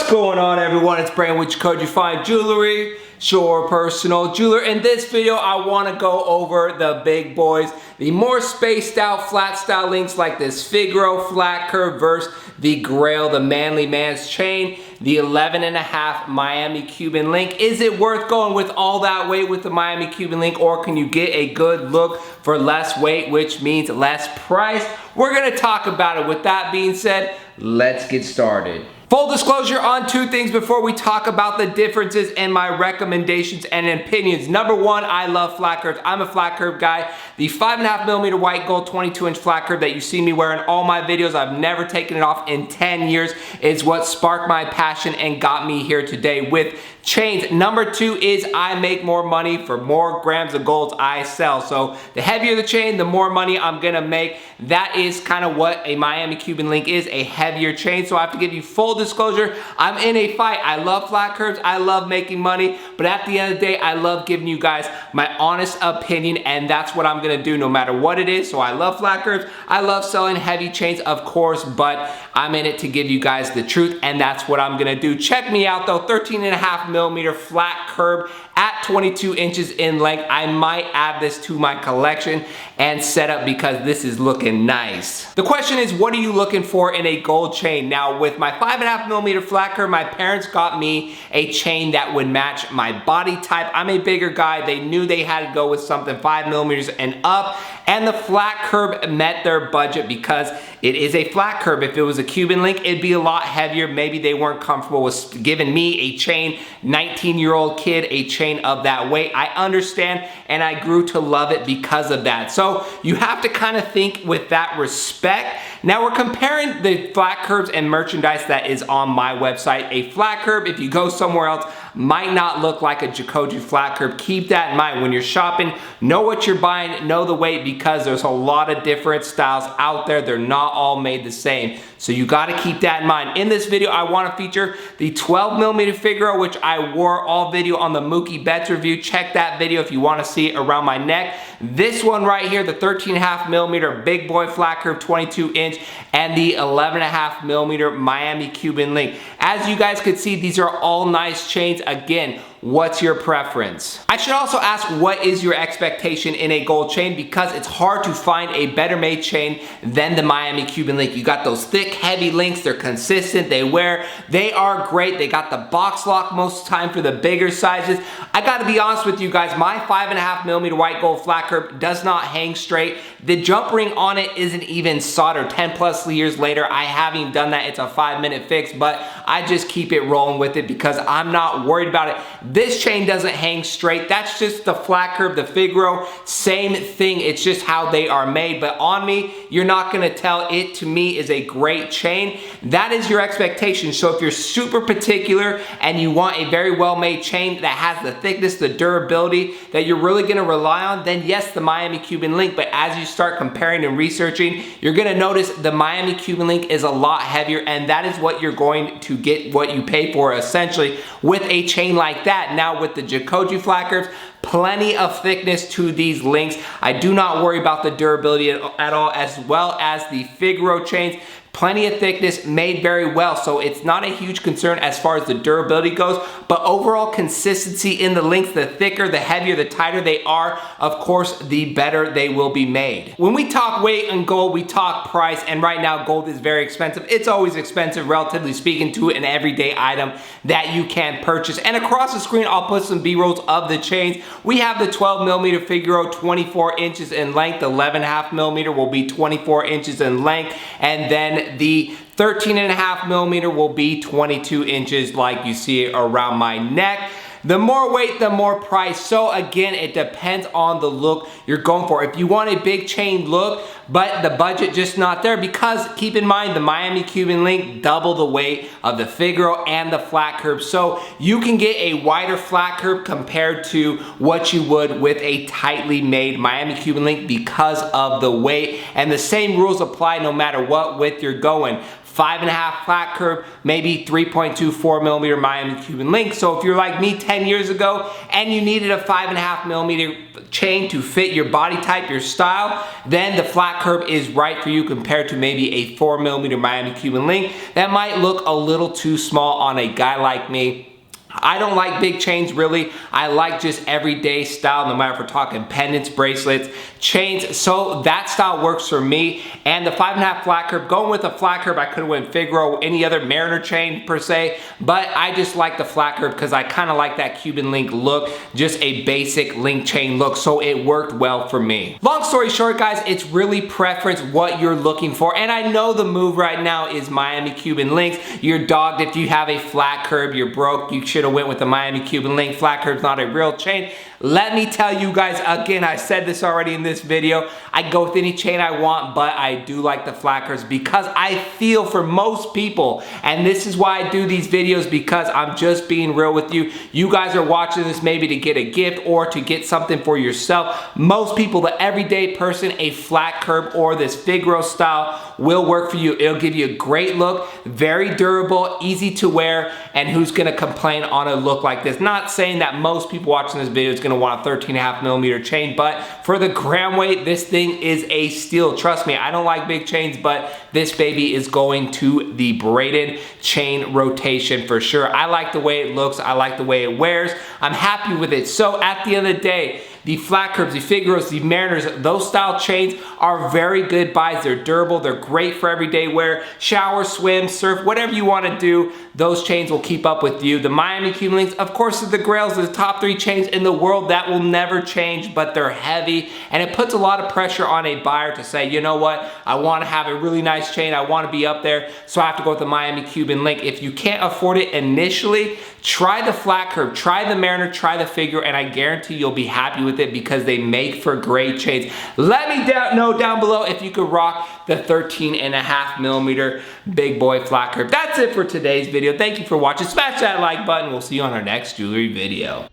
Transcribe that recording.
What's going on, everyone? It's Brandon with Jacoje Fine Jewelry, your personal jeweler. In this video, I want to go over the big boys, the more spaced out flat style links like this Figaro flat curve versus the Grail, the manly man's chain, the 11.5 Miami Cuban Link. Is it worth going with all that weight with the Miami Cuban Link, or can you get a good look for less weight, which means less price? We're going to talk about it. With that being said, let's get started. Full disclosure on two things before we talk about the differences and my recommendations and opinions. Number one, I love flat curves. I'm a flat curve guy. The 5.5mm white gold 22-inch flat curve that you see me wear in all my videos, I've never taken it off in 10 years, is what sparked my passion and got me here today with chains. Number two is I make more money for more grams of gold I sell. So the heavier the chain, the more money I'm gonna make. That is kind of what a Miami Cuban Link is, a heavier chain. So I have to give you full disclosure, I'm in a fight. I love flat curves, I love making money, but at the end of the day, I love giving you guys my honest opinion, and that's what I'm gonna do no matter what it is. So I love flat curves, I love selling heavy chains, of course, but I'm in it to give you guys the truth, and that's what I'm gonna do. Check me out though, 13.5mm flat curve at 22 inches in length. I might add this to my collection and setup because this is looking nice. The question is, what are you looking for in a gold chain? Now, with my 5.5mm flat curve, my parents got me a chain that would match my body type. I'm a bigger guy. They knew they had to go with something 5mm and up, and the flat curve met their budget because it is a flat curve. If it was a Cuban Link, it'd be a lot heavier. Maybe they weren't comfortable with giving me a chain, 19-year-old kid, a chain of that weight. I understand, and I grew to love it because of that. So you have to kind of think with that respect. Now we're comparing the flat curves and merchandise that is on my website. A flat curve, if you go somewhere else, might not look like a Jacoje flat curve. Keep that in mind when you're shopping. Know what you're buying, know the weight, because there's a lot of different styles out there. They're not all made the same. So you got to keep that in mind. In this video, I want to feature the 12mm Figaro, which I wore all video on the Mookie Betts review. Check that video if you want to see it around my neck. This one right here, the 13.5mm big boy flat curve 22-inch, and the 11.5mm Miami Cuban Link. As you guys could see, these are all nice chains. Again, what's your preference? I should also ask, what is your expectation in a gold chain? Because it's hard to find a better made chain than the Miami Cuban Link. You got those thick, heavy links. They're consistent. They wear. They are great. They got the box lock most of the time for the bigger sizes. I got to be honest with you guys. My 5.5mm white gold flat curve does not hang straight. The jump ring on it isn't even soldered. 10 plus years later, I haven't even done that. It's a 5-minute fix, but I just keep it rolling with it because I'm not worried about it. This chain doesn't hang straight. That's just the flat curve, the Figaro, same thing. It's just how they are made. But on me, you're not gonna tell. It to me is a great chain. That is your expectation. So if you're super particular and you want a very well-made chain that has the thickness, the durability that you're really gonna rely on, then yes, the Miami Cuban Link. But as you start comparing and researching, you're gonna notice the Miami Cuban Link is a lot heavier, and that is what you're going to get, what you pay for essentially with a chain like that. Now with the Jacoje flat curves, plenty of thickness to these links. I do not worry about the durability at all, as well as the Figaro chains. Plenty of thickness, made very well, so it's not a huge concern as far as the durability goes, but overall consistency in the links, the thicker, the heavier, the tighter they are, of course, the better they will be made. When we talk weight and gold, we talk price, and right now gold is very expensive. It's always expensive, relatively speaking, to an everyday item that you can purchase. And across the screen, I'll put some B-rolls of the chains. We have the 12mm Figaro, 24 inches in length. The 11.5mm will be 24 inches in length, and then the 13.5mm will be 22 inches like you see it around my neck. The more weight, the more price. So again, it depends on the look you're going for. If you want a big chain look, but the budget just not there, because keep in mind, the Miami Cuban Link double the weight of the Figaro and the flat curve. So you can get a wider flat curve compared to what you would with a tightly made Miami Cuban Link because of the weight. And the same rules apply no matter what width you're going. 5.5 flat curve, maybe 3.24mm Miami Cuban Link. So if you're like me 10 years ago and you needed a 5.5mm chain to fit your body type, your style, then the flat flat curb is right for you compared to maybe a 4mm Miami Cuban Link that might look a little too small on a guy like me. I don't like big chains really. I like just everyday style, no matter if we're talking pendants, bracelets, chains. So that style works for me. And the 5.5 flat curb, going with a flat curb, I could have went Figaro, any other Mariner chain per se, but I just like the flat curb because I kind of like that Cuban Link look, just a basic link chain look. So it worked well for me. Long story short, guys, it's really preference what you're looking for. And I know the move right now is Miami Cuban Links. You're dogged if you have a flat curb, you're broke, you should have went with the Miami Cuban Link. Flat curb's not a real chain. Let me tell you guys, again, I said this already in this video, I go with any chain I want, but I do like the flat curbs because I feel for most people, and this is why I do these videos, because I'm just being real with you. You guys are watching this maybe to get a gift or to get something for yourself. Most people, the everyday person, a flat curb or this Figaro style will work for you. It'll give you a great look, very durable, easy to wear, and who's gonna complain on a look like this? Not saying that most people watching this video is gonna want a 13.5mm chain, but for the gram weight, this thing is a steal. Trust me, I don't like big chains, but this baby is going to the braided chain rotation for sure. I like the way it looks. I like the way it wears. I'm happy with it. So at the end of the day, the flat curbs, the Figaros, the Mariners, those style chains are very good buys. They're durable. They're great for everyday wear. Shower, swim, surf, whatever you want to do, those chains will keep up with you. The Miami Cuban Links, of course, are the grails, the top 3 chains in the world that will never change, but they're heavy, and it puts a lot of pressure on a buyer to say, you know what, I want to have a really nice chain. I want to be up there, so I have to go with the Miami Cuban Link. If you can't afford it initially, try the flat curb, try the Mariner, try the Figaro, and I guarantee you'll be happy with it because they make for great chains. Let me know down below if you could rock the 13.5mm big boy flat curb. That's it for today's video. Thank you for watching. Smash that like button. We'll see you on our next jewelry video.